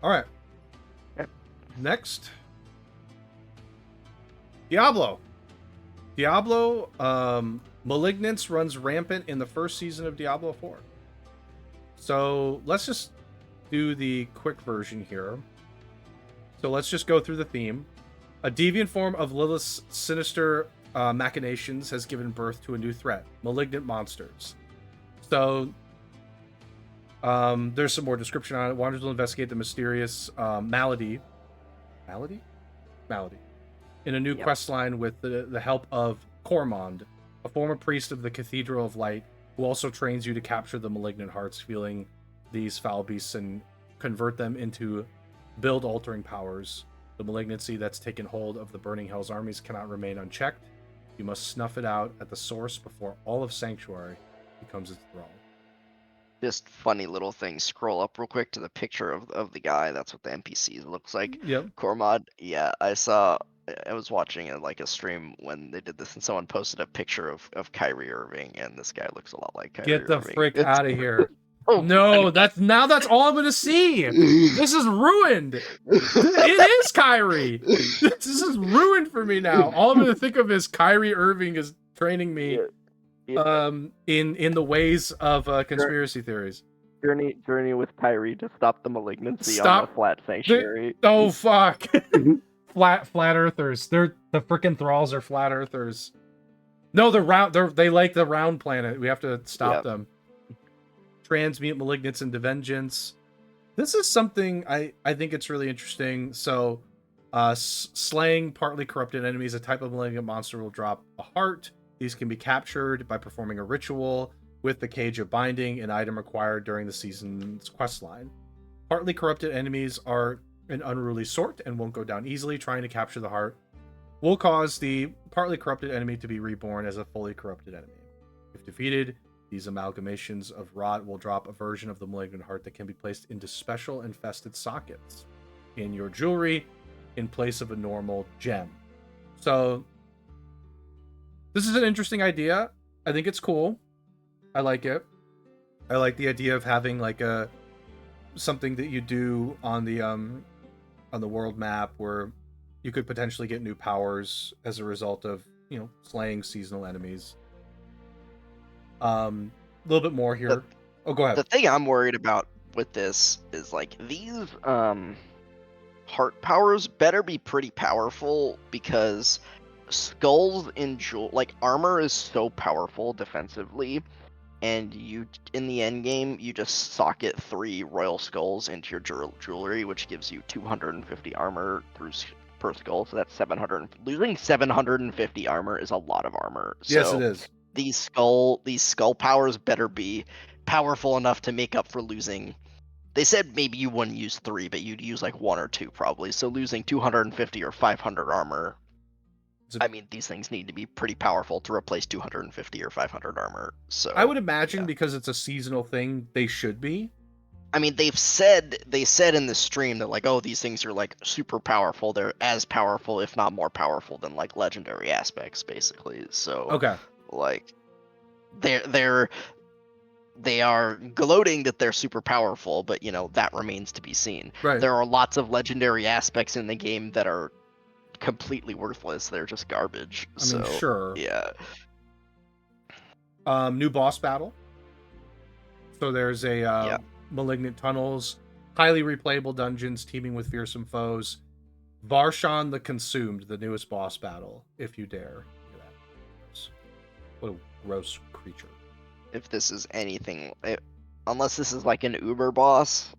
All right. Okay. Next, Diablo. Malignance runs rampant in the first season of Diablo 4. So let's just do the quick version here. So let's just go through the theme. A deviant form of Lilith's sinister machinations has given birth to a new threat, malignant monsters. So there's some more description on it. Wanderers will investigate the mysterious malady in a new quest line with the help of Cormond, a former priest of the Cathedral of Light, who also trains you to capture the malignant hearts, feeling these foul beasts and convert them into build-altering powers. The malignancy that's taken hold of the Burning Hell's armies cannot remain unchecked. You must snuff it out at the source before all of Sanctuary becomes its thrall. Just funny little thing. Scroll up real quick to the picture of the guy. That's what the NPC looks like. Yep. Cormod. Yeah, I was watching a stream when they did this, and someone posted a picture of Kyrie Irving, and this guy looks a lot like Kyrie Get the Irving. frick out of here. Oh, No, that's all I'm gonna see. This is ruined. It is Kyrie. This is ruined for me now. All I'm gonna think of is Kyrie Irving is training me in the ways of conspiracy theories. Journey with Kyrie to stop the malignancy on the flat sanctuary. Oh fuck. flat earthers. The freaking thralls are flat earthers. No, they're round. They like the round planet. We have to stop them. Transmute malignance into vengeance. This is something I think it's really interesting. So, slaying partly corrupted enemies, a type of malignant monster will drop a heart. These can be captured by performing a ritual with the Cage of Binding, an item required during the season's questline. Partly corrupted enemies are an unruly sort and won't go down easily. Trying to capture the heart will cause the partly corrupted enemy to be reborn as a fully corrupted enemy. If defeated, these amalgamations of rot will drop a version of the malignant heart that can be placed into special infested sockets in your jewelry in place of a normal gem. So this is an interesting idea. I think it's cool. I like it. I like the idea of having like something that you do on the world map where you could potentially get new powers as a result of, slaying seasonal enemies. A little bit more here. Go ahead. The thing I'm worried about with this is these heart powers better be pretty powerful, because skulls in armor is so powerful defensively, and you in the end game you just socket 3 royal skulls into your jewelry, which gives you 250 armor per skull. So that's 700. Losing 750 armor is a lot of armor. Yes, it is. These skull powers better be powerful enough to make up for losing. They said maybe you wouldn't use 3, but you'd use 1 or 2 probably. So losing 250 or 500 armor. I mean, these things need to be pretty powerful to replace 250 or 500 armor. So I would imagine because it's a seasonal thing, they should be. I mean, they said in the stream that these things are super powerful. They're as powerful, if not more powerful, than legendary aspects, basically. So okay. They are gloating that they're super powerful, but that remains to be seen. Right. There are lots of legendary aspects in the game that are completely worthless. They're just garbage. I mean, sure. Yeah. New boss battle. So there's a malignant tunnels, highly replayable dungeons teeming with fearsome foes. Varshan the Consumed, the newest boss battle, if you dare. Look at that. What a gross creature. If this is anything, unless this is an Uber boss,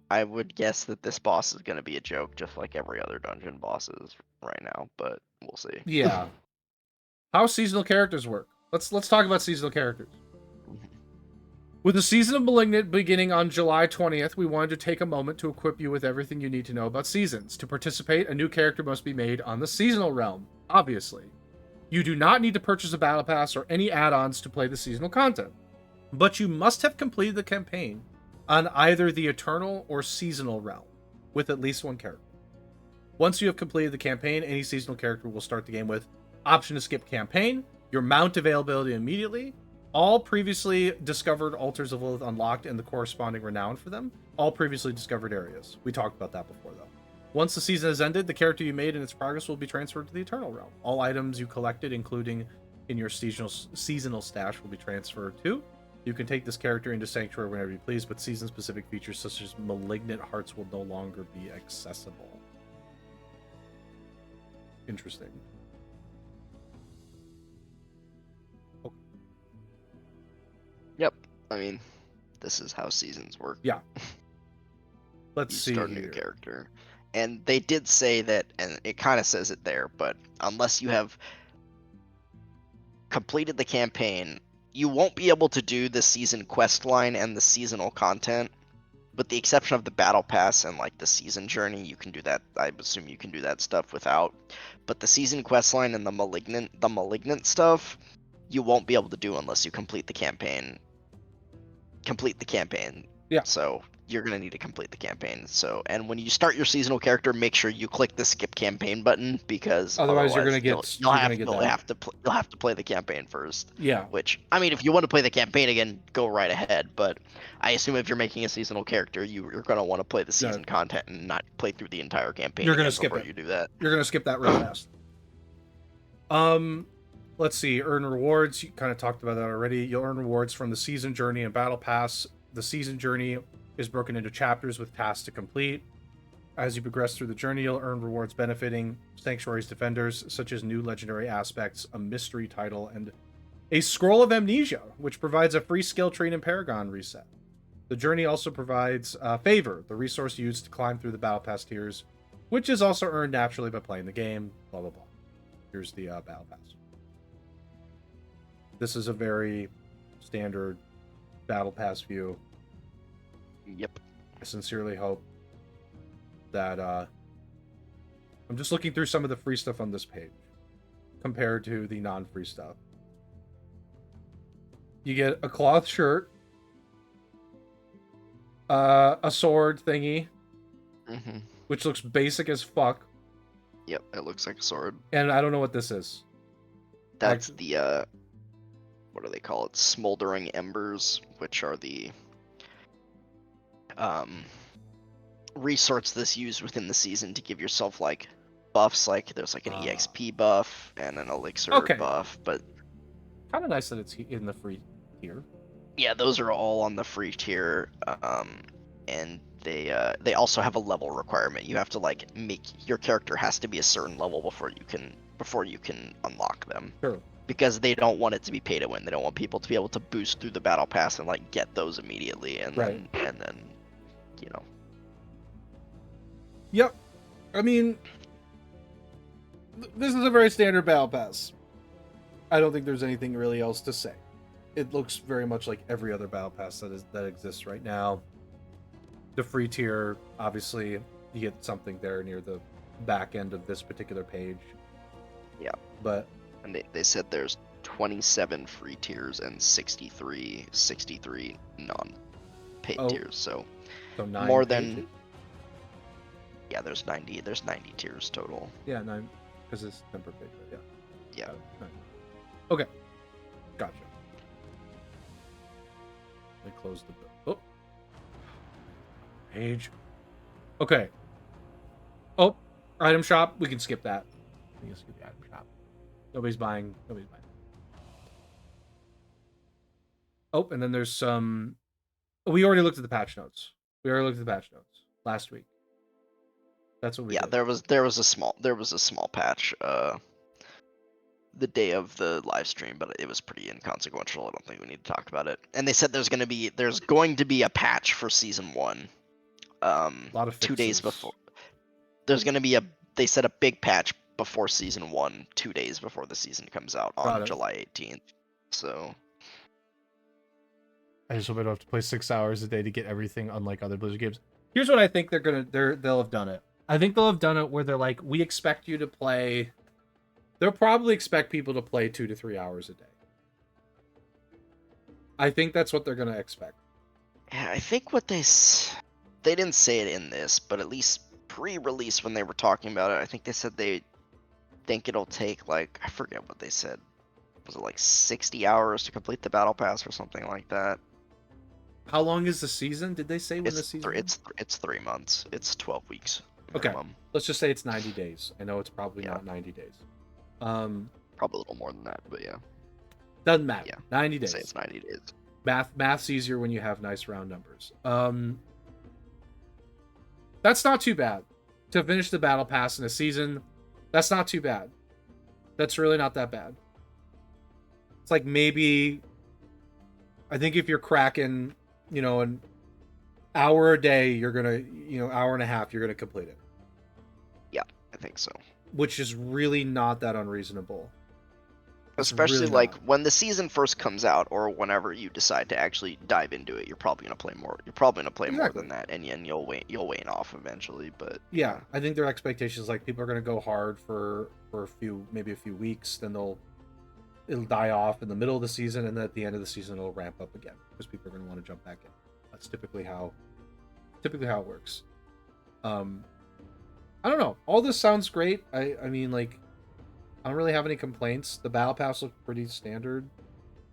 I would guess that this boss is going to be a joke, just like every other dungeon boss is right now, but we'll see. Yeah. How seasonal characters work. Let's talk about seasonal characters. With the season of Malignant beginning on July 20th, we wanted to take a moment to equip you with everything you need to know about seasons. To participate, a new character must be made on the seasonal realm, obviously. You do not need to purchase a battle pass or any add-ons to play the seasonal content, but you must have completed the campaign on either the Eternal or Seasonal realm, with at least 1 character. Once you have completed the campaign, any seasonal character will start the game with option to skip campaign, your mount availability immediately, all previously discovered altars of Lilith unlocked and the corresponding renown for them, all previously discovered areas. We talked about that before, though. Once the season has ended, the character you made and its progress will be transferred to the Eternal Realm. All items you collected, including in your seasonal stash, will be transferred to. You can take this character into Sanctuary whenever you please, but season-specific features such as Malignant Hearts will no longer be accessible. Interesting. Okay. Yep. I mean, this is how seasons work. Yeah. Let's see. Start a new character. And they did say that, and it kind of says it there, but unless you have completed the campaign, you won't be able to do the season quest line and the seasonal content. With the exception of the battle pass and like the season journey, you can do that. I assume you can do that stuff without. But the season quest line and the malignant stuff, you won't be able to do unless you complete the campaign. Yeah. So you're gonna need to complete the campaign. So, and when you start your seasonal character, make sure you click the skip campaign button, because otherwise you're gonna get you'll have to play the campaign first. Yeah. Which, I mean, if you want to play the campaign again, go right ahead. But I assume if you're making a seasonal character, you're gonna want to play the season content and not play through the entire campaign. You're gonna skip it. You do that. You're gonna skip that real fast. Let's see. Earn rewards. You kind of talked about that already. You'll earn rewards from the season journey and battle pass. The season journey is broken into chapters with tasks to complete. As you progress through the journey, you'll earn rewards benefiting Sanctuary's defenders, such as new legendary aspects, a mystery title, and a Scroll of Amnesia, which provides a free skill tree and Paragon reset. The journey also provides Favor, the resource used to climb through the battle pass tiers, which is also earned naturally by playing the game, blah, blah, blah. Here's the battle pass. This is a very standard battle pass view. Yep. I sincerely hope that I'm just looking through some of the free stuff on this page compared to the non-free stuff. You get a cloth shirt, a sword thingy, which looks basic as fuck. Yep, it looks like a sword. And I don't know what this is. That's the what do they call it? Smoldering Embers, which are the resources that's used within the season to give yourself like buffs. Like there's like an EXP buff and an elixir buff, but kind of nice that it's in the free tier. Yeah, those are all on the free tier, and they also have a level requirement. You have to like make your character has to be a certain level before you can unlock them. Sure. Because they don't want it to be pay to win. They don't want people to be able to boost through the battle pass and like get those immediately, and then you know. Yep. I mean, this is a very standard battle pass. I don't think there's anything really else to say. It looks very much like every other battle pass that exists right now. The free tier, obviously, you get something there near the back end of this particular page. Yeah. But and they said there's 27 free tiers and 63 non-paid tiers. So 9 more than there's 90 tiers total. Yeah, 9 because it's 10 per page. Right? Yeah. 9. Okay. Gotcha. They closed the page. Okay. Oh, item shop. We can skip that. We can skip the item shop. Nobody's buying. Oh, and then there's some. We already looked at the patch notes. Last week. That's what we did. there was a small patch the day of the live stream, but it was pretty inconsequential. I don't think we need to talk about it. And they said there's going to be a patch for season 1. A lot of 2 days before. There's going to be they said a big patch before season 1, 2 days before the season comes out on July 18th. So I just hope I don't have to play 6 hours a day to get everything, unlike other Blizzard games. Here's what I think they'll have done it. I think they'll have done it where they're like, we expect you to play. They'll probably expect people to play 2 to 3 hours a day. I think that's what they're going to expect. Yeah, I think what they didn't say it in this, but at least pre-release when they were talking about it, I think they said they think it'll take like, I forget what they said. Was it like 60 hours to complete the battle pass or something like that? How long is the season? Did they say when the season? It's 3 months. It's 12 weeks Okay. minimum. Let's just say it's 90 days. I know it's probably Yeah. not 90 days. Probably a little more than that, but yeah. Doesn't matter. Yeah. 90 days. Say it's 90 days. Math's easier when you have nice round numbers. That's not too bad. To finish the battle pass in a season, that's not too bad. That's really not that bad. It's like maybe, I think if you're cracking, an hour a day, you're gonna, hour and a half, you're gonna complete it. Yeah, I think so. Which is really not that unreasonable. Especially really like when the season first comes out, or whenever you decide to actually dive into it, you're probably gonna play more. You're probably gonna play more than that, and you'll wane off eventually. But yeah, I think their expectations, like, people are gonna go hard for maybe a few weeks, then it'll die off in the middle of the season, and then at the end of the season it'll ramp up again because people are gonna want to jump back in. That's typically how it works. I don't know. All this sounds great. I mean, like, I don't really have any complaints. The battle pass looks pretty standard.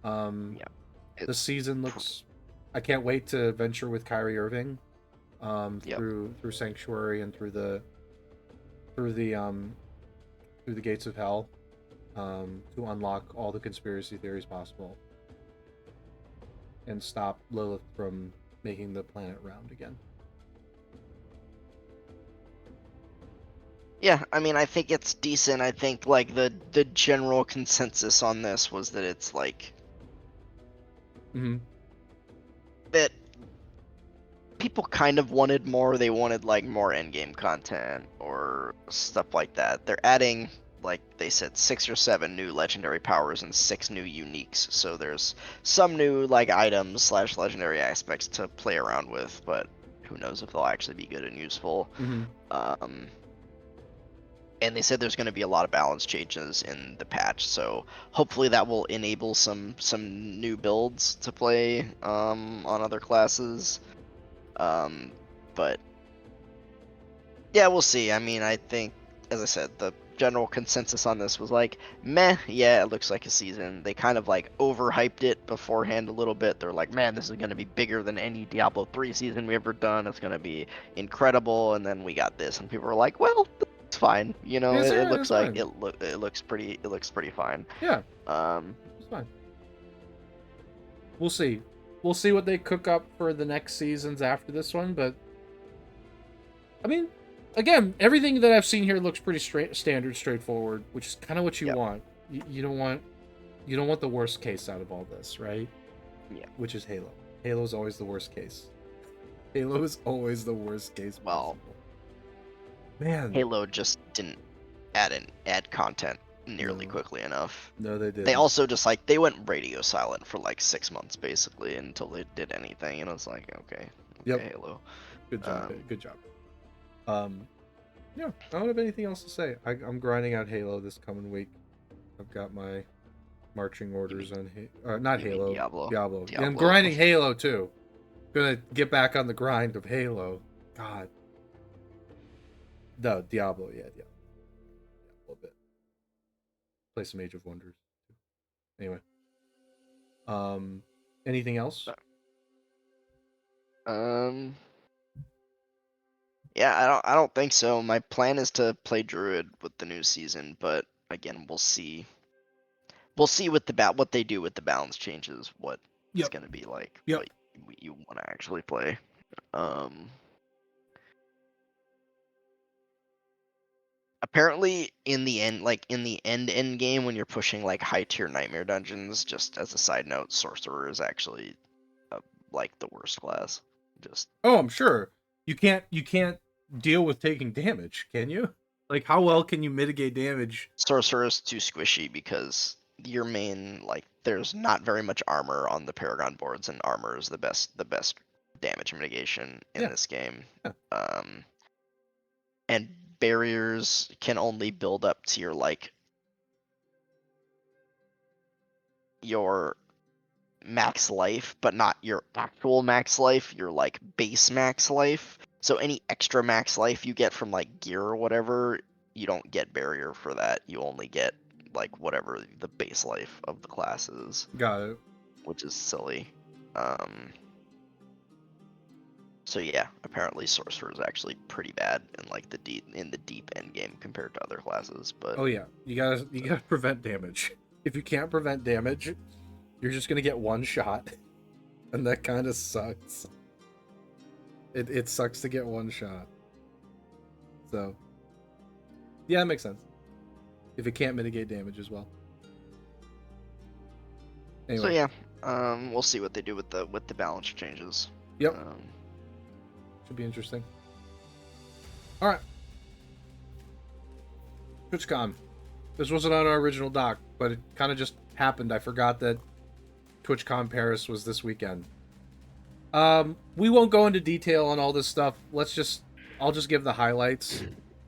The season looks. I can't wait to venture with Kyrie Irving, through Sanctuary and through the gates of hell, to unlock all the conspiracy theories possible, and stop Lilith from making the planet round again. Yeah, I mean, I think it's decent. I think, like, the general consensus on this was that it's like that people kind of wanted more. They wanted, like, more endgame content or stuff like that. They're adding, like they said, 6 or 7 new legendary powers and 6 new uniques. So there's some new, like, items / legendary aspects to play around with, but who knows if they'll actually be good and useful. And they said there's going to be a lot of balance changes in the patch, so hopefully that will enable some new builds to play on other classes. But yeah, we'll see. I mean, I think, as I said, the general consensus on this was like, meh, yeah, it looks like a season. They kind of like overhyped it beforehand a little bit. They're like, man, this is going to be bigger than any Diablo 3 season we ever done. It's going to be incredible. And then we got this, and people were like, well, it's fine. You know, it looks like it looks pretty fine. Yeah. It's fine. We'll see. We'll see what they cook up for the next seasons after this one, but I mean, again, everything that I've seen here looks pretty straightforward, which is kind of what you want. You don't want the worst case out of all this, right? Yeah. Which is Halo. Halo's always the worst case. Halo is always the worst case possible. Man, Halo just didn't add content nearly quickly enough. No, they did. They also just they went radio silent for like 6 months basically until they did anything, and I was like, okay, Halo. Good job. Good job. Yeah, I don't have anything else to say. I'm grinding out Halo this coming week. I've got my marching orders on not Halo, Diablo. Yeah, I'm grinding Halo too. Gonna get back on the grind of Halo. God. No, Diablo, yeah, a little bit. Play some Age of Wonders. Anyway. Anything else? Yeah, I don't think so. My plan is to play Druid with the new season, but again, we'll see. We'll see with what they do with the balance changes, what it's gonna be like. What you want to actually play. Apparently, in the end game, when you're pushing like high tier nightmare dungeons, just as a side note, sorcerer is actually like the worst class. I'm sure you can't deal with taking damage, can you? Like, how well can you mitigate damage? Sorcerer is too squishy because your main, there's not very much armor on the Paragon boards, and armor is the best damage mitigation in this game. And barriers can only build up to your max life, but not your actual max life, your base max life. So any extra max life you get from gear or whatever, you don't get barrier for that. You only get whatever the base life of the class is. Got it. Which is silly. So yeah, apparently sorcerer is actually pretty bad in like the deep end game compared to other classes. But Oh yeah, you gotta prevent damage. If you can't prevent damage, you're just gonna get one shot, and that kind of sucks. It sucks to get one shot. So yeah, it makes sense. If it can't mitigate damage as well. Anyway. So yeah, we'll see what they do with the balance changes. Yep. Should be interesting. All right. TwitchCon. This wasn't on our original doc, but it kind of just happened. I forgot that TwitchCon Paris was this weekend. We won't go into detail on all this stuff. I'll just give the highlights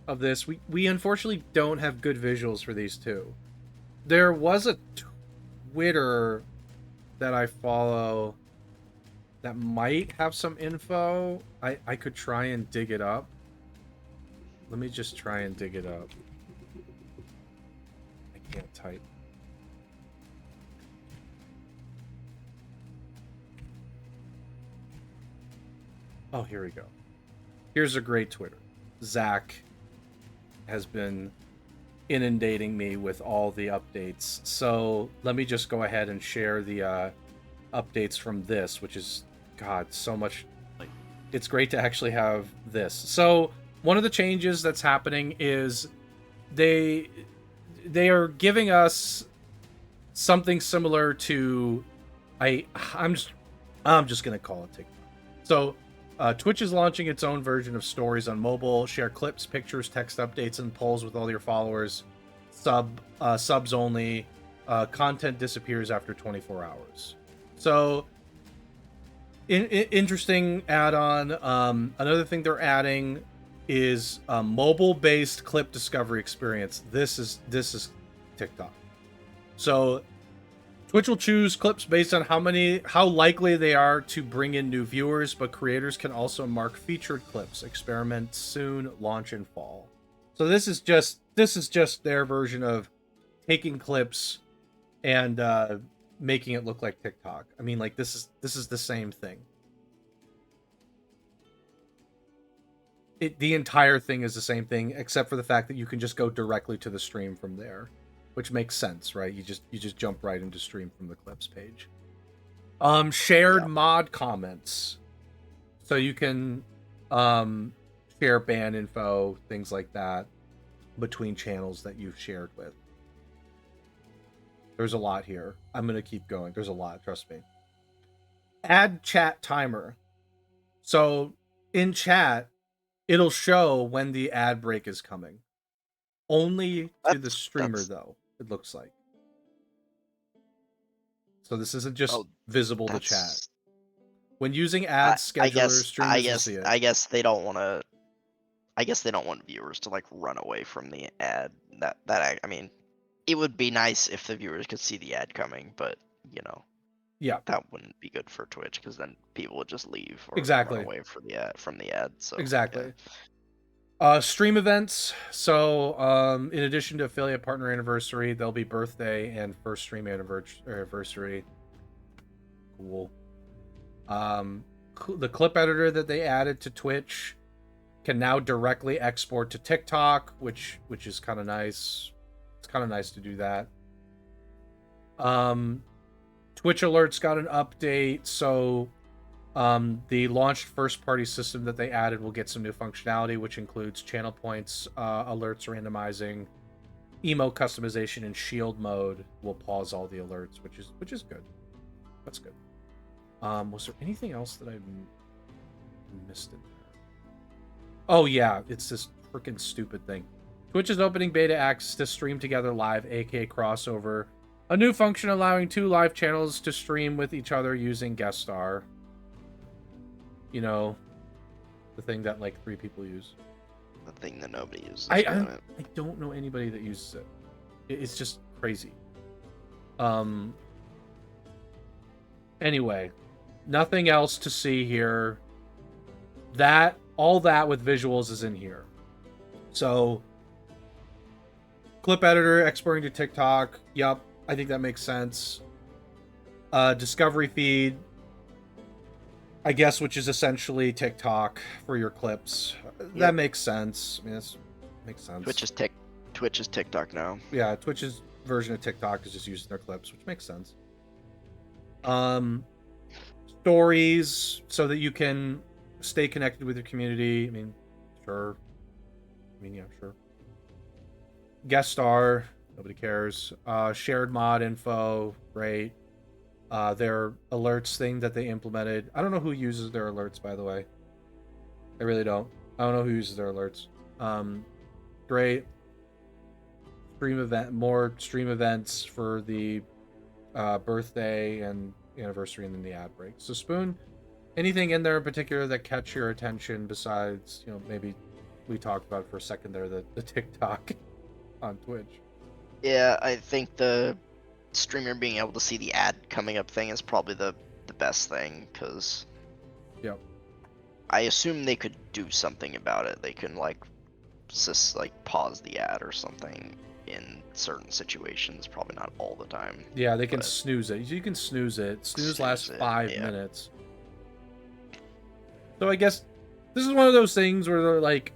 of this. We unfortunately don't have good visuals for these two. There was a Twitter that I follow that might have some info. I could try and dig it up. Let me just try and dig it up. I can't type. Oh, here we go. Here's a great Twitter. Zach has been inundating me with all the updates. So let me just go ahead and share the updates from this, which is, God, so much. Like, it's great to actually have this. So one of the changes that's happening is they are giving us something similar to I'm just gonna call it TikTok. So Twitch is launching its own version of stories on mobile. Share clips, pictures, text updates, and polls with all your followers. Subs only. Content disappears after 24 hours. So, interesting add-on. Another thing they're adding is a mobile-based clip discovery experience. This is TikTok. So, Twitch will choose clips based on how likely they are to bring in new viewers, but creators can also mark featured clips. Experiment soon, launch in fall. So this is just their version of taking clips and making it look like TikTok. I mean, like, this is the same thing. The entire thing is the same thing, except for the fact that you can just go directly to the stream from there. Which makes sense, right? You just jump right into stream from the clips page. Shared mod comments, so you can share ban info, things like that, between channels that you've shared with. There's a lot here. I'm gonna keep going. There's a lot, trust me. Add chat timer. So in chat, it'll show when the ad break is coming. Only to the streamer, though, it looks like. So this isn't just visible to chat. When using ad scheduler, streamers will see it. I guess they don't want to. I guess they don't want viewers to like run away from the ad. I mean, it would be nice if the viewers could see the ad coming, but you know, yeah, that wouldn't be good for Twitch because then people would just leave or exactly run away from the ad. So exactly. Stream events. So in addition to affiliate partner anniversary, there'll be birthday and first stream anniversary. Cool. The clip editor that they added to Twitch can now directly export to TikTok, which is kind of nice. It's kind of nice to do that. Twitch alerts got an update, so the launched first-party system that they added will get some new functionality, which includes channel points, alerts randomizing, emote customization, and shield mode will pause all the alerts, which is good. That's good. Was there anything else that I missed in there? Oh yeah, it's this freaking stupid thing. Twitch is opening beta access to Stream Together Live, aka crossover, a new function allowing 2 live channels to stream with each other using guest star. You know, the thing that like 3 people use. The thing that nobody uses. I don't know anybody that uses it. It's just crazy. Anyway, nothing else to see here. All that with visuals is in here. So, clip editor exporting to TikTok. Yup, I think that makes sense. Discovery feed. I guess, which is essentially TikTok for your clips. That makes sense. I mean, that makes sense. Twitch is TikTok now. Yeah, Twitch's version of TikTok is just using their clips, which makes sense. Stories, so that you can stay connected with your community. I mean, sure. Sure. Guest star, nobody cares. Shared mod info, great. Their alerts thing that they implemented. I don't know who uses their alerts, by the way. I really don't. I don't know who uses their alerts. Great. More stream events for the birthday and anniversary, and then the ad break. So Spoon, anything in there in particular that catch your attention besides, maybe we talked about for a second there, the TikTok on Twitch? Yeah, I think the streamer being able to see the ad coming up thing is probably the best thing, because I assume they could do something about it. They can just pause the ad or something in certain situations, probably not all the time. Yeah, they can snooze it. You can snooze it. Snooze lasts 5 minutes. So I guess this is one of those things where they're like,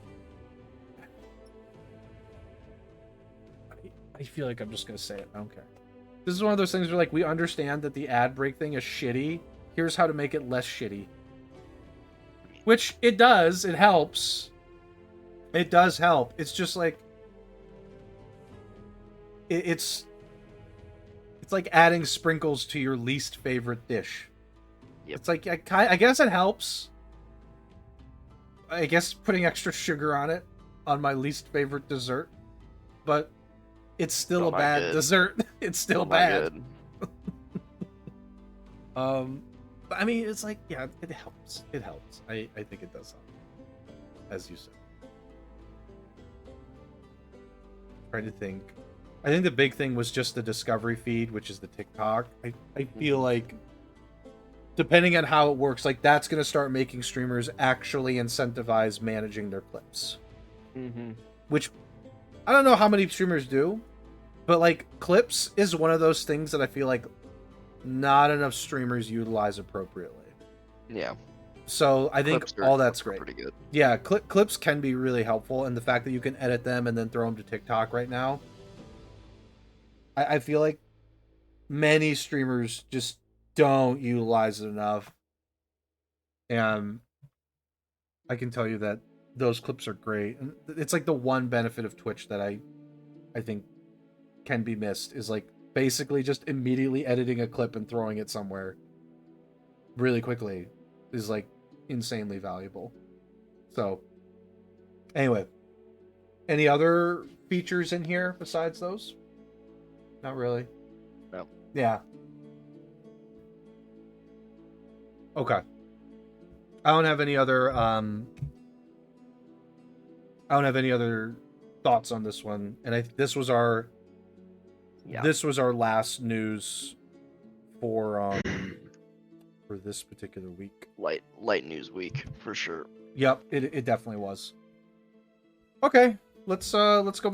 I feel like I'm just gonna say it. I don't care. This is one of those things where we understand that the ad break thing is shitty. Here's how to make it less shitty. Which it does. It helps. It does help. It's just it's like adding sprinkles to your least favorite dish. Yep. It's I guess it helps. I guess putting extra sugar on it on my least favorite dessert, but it's still a bad dessert. It's still bad. But I mean, it's it helps. It helps. I think it does help, as you said. Trying to think. I think the big thing was just the discovery feed, which is the TikTok. I feel like, depending on how it works, that's going to start making streamers actually incentivize managing their clips. Mm-hmm. Which, I don't know how many streamers do, but clips is one of those things that I feel like not enough streamers utilize appropriately. Yeah. So I think all that's great. Pretty good. Yeah, clips can be really helpful, and the fact that you can edit them and then throw them to TikTok right now, I feel like many streamers just don't utilize it enough. And I can tell you that those clips are great. And it's the one benefit of Twitch that I think can be missed is basically just immediately editing a clip and throwing it somewhere really quickly is insanely valuable. So anyway, any other features in here besides those? Not really. No. Yeah. Okay. I don't have any other thoughts on this one. And this was our last news for this particular week. Light news week for sure. Yep, it definitely was. Okay, let's go back